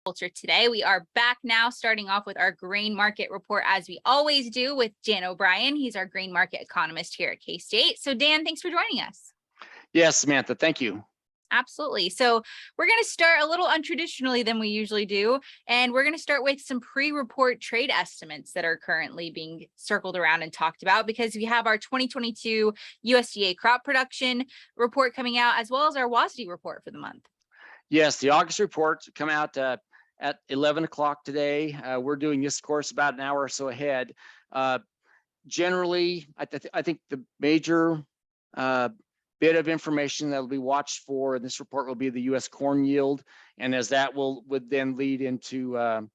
Culture today. We are back now, starting off with our grain market report, as we always do, with Dan O'Brien. He's our grain market economist here at K-State. So Dan, thanks for joining us. Yes, Samantha, thank you. Absolutely. So we're going to start a little untraditionally than we usually do. And we're going to start with some pre-report trade estimates that are currently being circled around and talked about, because we have our 2022 USDA crop production report coming out, as well as our WASDE report for the month. Yes, the August reports come out at 11 o'clock today. We're doing this course about an hour or so ahead. Generally, I think the major bit of information that will be watched for in this report will be the U.S. corn yield, and as that would then lead into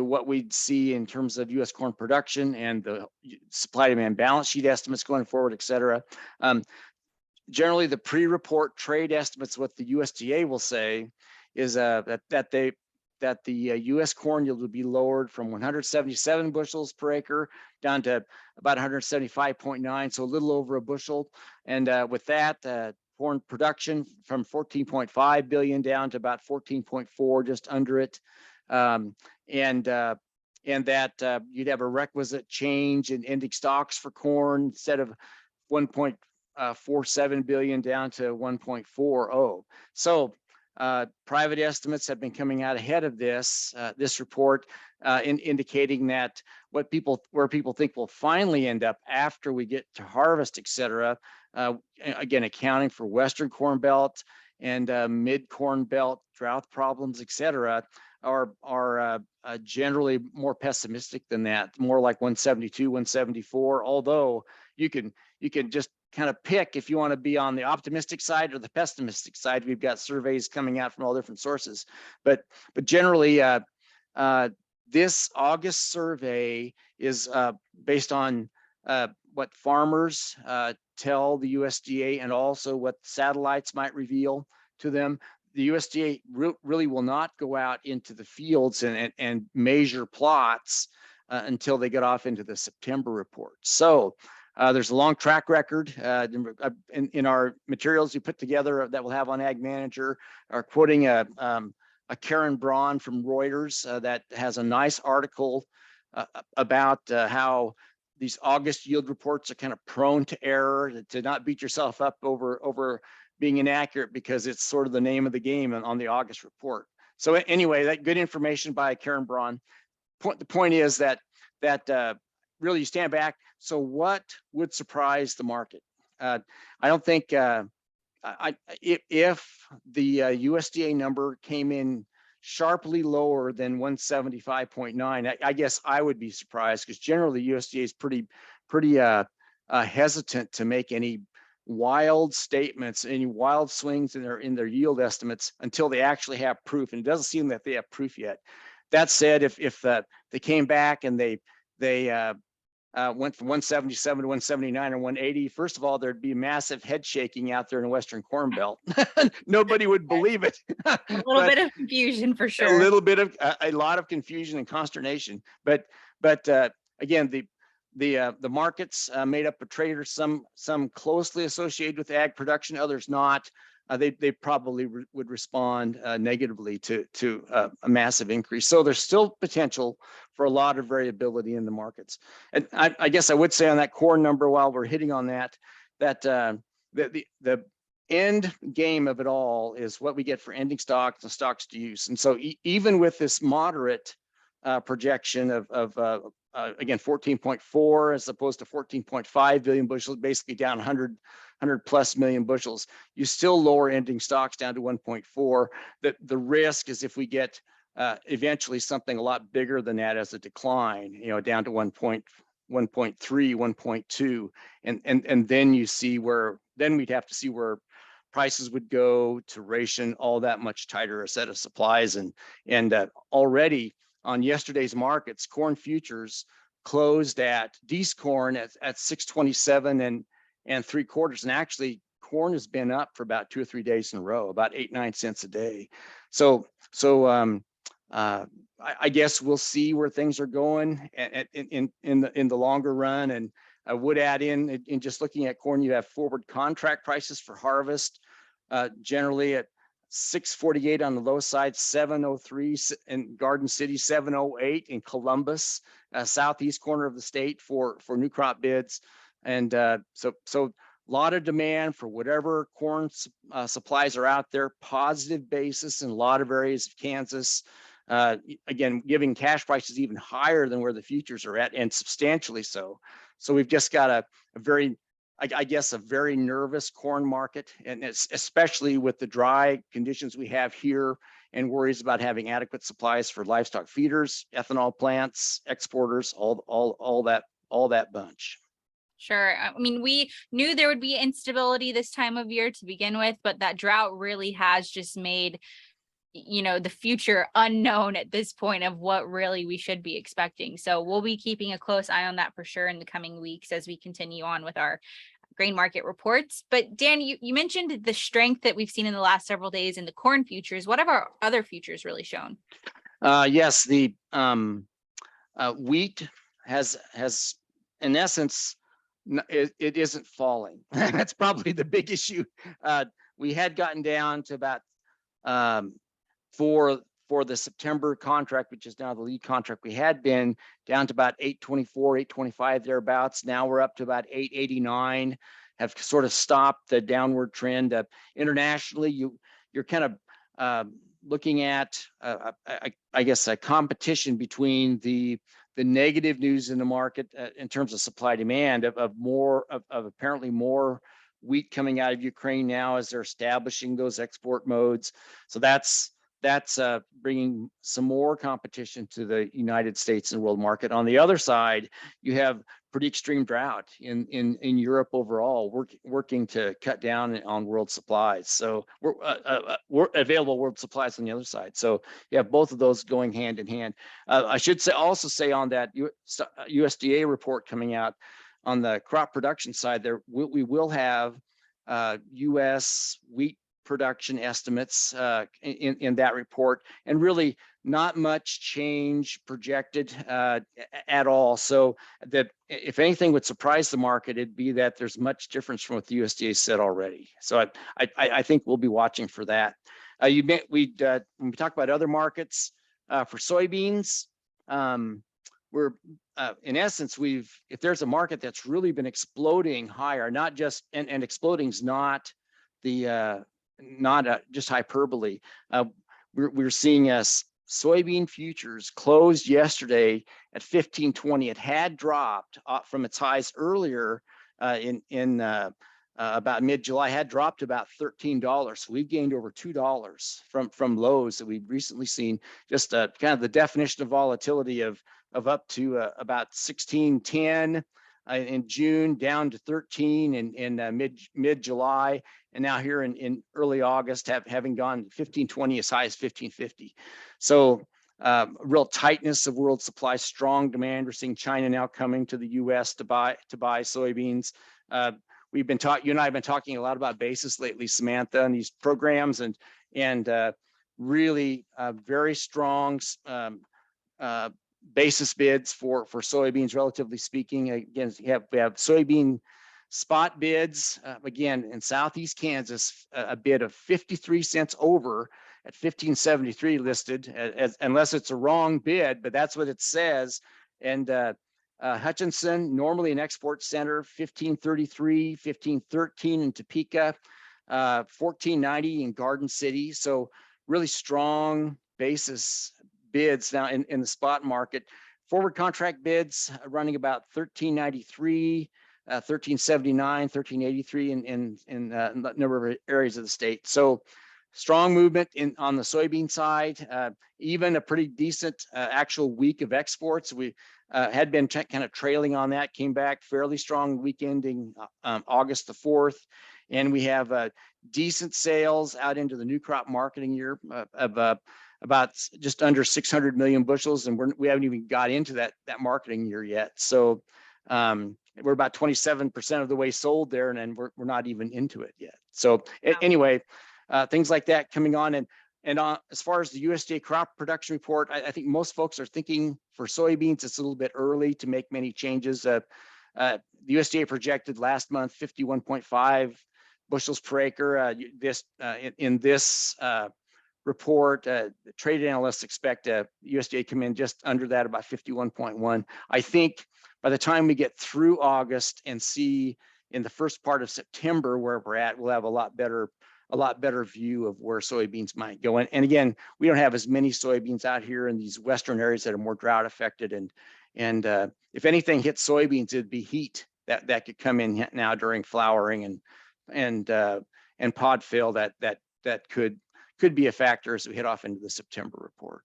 what we'd see in terms of U.S. corn production and the supply-demand balance sheet estimates going forward, et cetera. Generally, the pre-report trade estimates, what the USDA will say is that the U.S. corn yield would be lowered from 177 bushels per acre down to about 175.9, so a little over a bushel. And with that, corn production from 14.5 billion down to about 14.4, just under it. And that you'd have a requisite change in ending stocks for corn instead of 1.47 billion down to 1.40. So private estimates have been coming out ahead of this report, indicating that where people think will finally end up after we get to harvest, et cetera. Again, accounting for Western Corn Belt and Mid Corn Belt drought problems, et cetera, are generally more pessimistic than that, more like 172, 174. Although you can just kind of pick if you want to be on the optimistic side or the pessimistic side. We've got surveys coming out from all different sources, but generally this August survey is based on what farmers tell the USDA and also what satellites might reveal to them. The USDA really will not go out into the fields and measure plots until they get off into the September report. So there's a long track record in our materials we put together that we'll have on Ag Manager, are quoting a Karen Braun from Reuters that has a nice article about how these August yield reports are kind of prone to error, to not beat yourself up over being inaccurate, because it's sort of the name of the game on the August report. So anyway, that good information by Karen Braun. The point is that really you stand back. So what would surprise the market? I don't think if the USDA number came in sharply lower than 175.9, I guess I would be surprised, because generally USDA is pretty hesitant to make any wild statements, any wild swings in their yield estimates until they actually have proof, and it doesn't seem that they have proof yet. That said, if they came back and they went from 177 to 179 or 180, first of all, there'd be massive head shaking out there in the Western Corn Belt. Nobody would believe it. A little bit of confusion for sure. A lot of confusion and consternation. But again, the markets made up of traders, some closely associated with ag production, others not. They probably would respond negatively to a massive increase. So there's still potential for a lot of variability in the markets. And I guess I would say on that core number, while we're hitting on that the end game of it all is what we get for ending stocks and stocks to use. And so even with this moderate projection of again 14.4 as opposed to 14.5 billion bushels, basically down 100 plus million bushels, you still lower ending stocks down to 1.4. The risk is if we get eventually something a lot bigger than that as a decline, down to 1.3, 1.2, and then you see then we'd have to see where prices would go to ration all that much tighter a set of supplies. And already on yesterday's markets, corn futures closed at D's corn at 627 and 3/4. And actually corn has been up for about 2 or 3 days in a row, about 8-9 cents a day. So I guess we'll see where things are going in the longer run. And I would add in just looking at corn, you have forward contract prices for harvest, generally at 648 on the low side, 703 in Garden City, 708 in Columbus, southeast corner of the state for new crop bids. And so a lot of demand for whatever corn supplies are out there, positive basis in a lot of areas of Kansas. Again, giving cash prices even higher than where the futures are at, and substantially so. So we've just got a very, I guess, a very nervous corn market, and it's especially with the dry conditions we have here and worries about having adequate supplies for livestock feeders, ethanol plants, exporters, all that bunch. Sure. I mean, we knew there would be instability this time of year to begin with, but that drought really has just made, the future unknown at this point of what really we should be expecting. So we'll be keeping a close eye on that for sure in the coming weeks as we continue on with our grain market reports. But Dan, you mentioned the strength that we've seen in the last several days in the corn futures. What have our other futures really shown? Yes, the wheat has in essence, it isn't falling. That's probably the big issue. We had gotten down to about for the September contract, which is now the lead contract, we had been down to about 824, 825 thereabouts. Now we're up to about 889, have sort of stopped the downward trend. Internationally, you're kind of looking at, I guess, a competition between the negative news in the market in terms of supply demand of apparently more wheat coming out of Ukraine now as they're establishing those export modes. So that's bringing some more competition to the United States and world market. On the other side, you have pretty extreme drought in Europe overall, working to cut down on world supplies. So we're available world supplies on the other side. So you have both of those going hand in hand. I should also say on that USDA report coming out on the crop production side, we will have U.S. wheat production estimates in that report, and really not much change projected at all. So that if anything would surprise the market, it'd be that there's much difference from what the USDA said already. So I think we'll be watching for that. When we talk about other markets for soybeans, we're in essence, if there's a market that's really been exploding higher, not just and exploding is not the just hyperbole. We're seeing soybean futures closed yesterday at 1520. It had dropped from its highs earlier in about mid-July, had dropped about $13. So we've gained over $2 from lows that we've recently seen. Just kind of the definition of volatility of up to about 1610 in June, down to 13 in mid-July, and now here in early August, having gone 1520 as high as 1550. So real tightness of world supply, strong demand. We're seeing China now coming to the U.S. to buy soybeans. We've been talking, you and I have been talking a lot about basis lately, Samantha, and these programs, and really very strong basis bids for soybeans, relatively speaking. Again, we have soybean spot bids, again, in Southeast Kansas, a bid of 53 cents over at 1573 listed, unless it's a wrong bid, but that's what it says. And Hutchinson, normally an export center, 1533, 1513 in Topeka, 1490 in Garden City. So really strong basis bids now in the spot market. Forward contract bids running about 1393, 1379, 1383 in a number of areas of the state. So strong movement on the soybean side, even a pretty decent actual week of exports. We had been kind of trailing on that, came back fairly strong week ending August the 4th. And we have decent sales out into the new crop marketing year of about just under 600 million bushels. And we haven't even got into that marketing year yet. So we're about 27% of the way sold there, and we're not even into it yet. So anyway, things like that coming on. And as far as the USDA crop production report, I think most folks are thinking for soybeans, it's a little bit early to make many changes. The USDA projected last month 51.5 bushels per acre. In this report, trade analysts expect USDA come in just under that, about 51.1. I think by the time we get through August and see in the first part of September where we're at, we'll have a lot better view of where soybeans might go. And again, we don't have as many soybeans out here in these western areas that are more drought affected. And if anything hits soybeans, it'd be heat that could come in now during flowering and pod fill that could be a factor as we head off into the September report.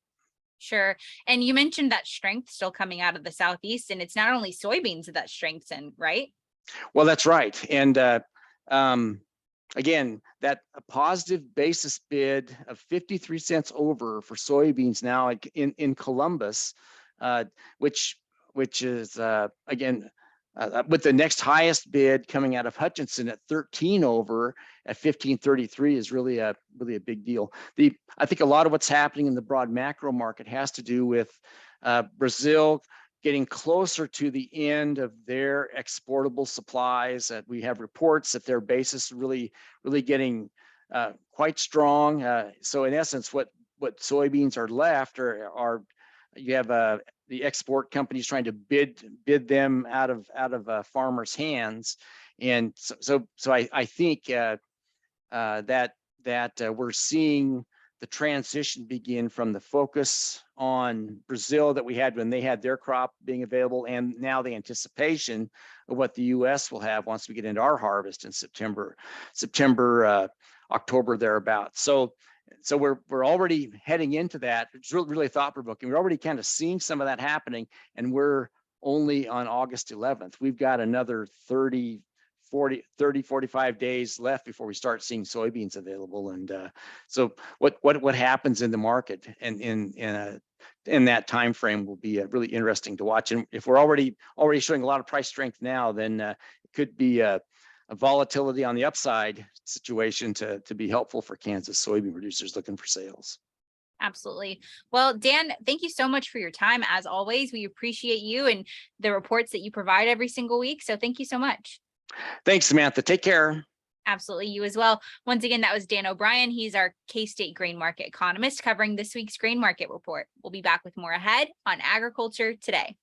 Sure. And you mentioned that strength still coming out of the Southeast, and it's not only soybeans that strength's in, right? Well, that's right. And again, that a positive basis bid of 53 cents over for soybeans now in Columbus, which is again, with the next highest bid coming out of Hutchinson at 13 over at 1533 is really a big deal. I think a lot of what's happening in the broad macro market has to do with Brazil getting closer to the end of their exportable supplies. We have reports that their basis really getting quite strong. So in essence, what soybeans are left are you have the export companies trying to bid them out of farmers' hands, and so I think that we're seeing the transition begin from the focus on Brazil that we had when they had their crop being available, and now the anticipation of what the U.S. will have once we get into our harvest in September, October thereabouts. So we're already heading into that. It's really thought provoking. We're already kind of seeing some of that happening, and we're only on August 11th. We've got another 45 days left before we start seeing soybeans available. And so what happens in the market and in that time frame will be really interesting to watch. And if we're already showing a lot of price strength now, then it could be a volatility on the upside situation to be helpful for Kansas soybean producers looking for sales. Absolutely. Well, Dan, thank you so much for your time. As always, we appreciate you and the reports that you provide every single week. So thank you so much. Thanks, Samantha. Take care. Absolutely. You as well. Once again, that was Dan O'Brien. He's our K-State grain market economist covering this week's grain market report. We'll be back with more ahead on Agriculture Today.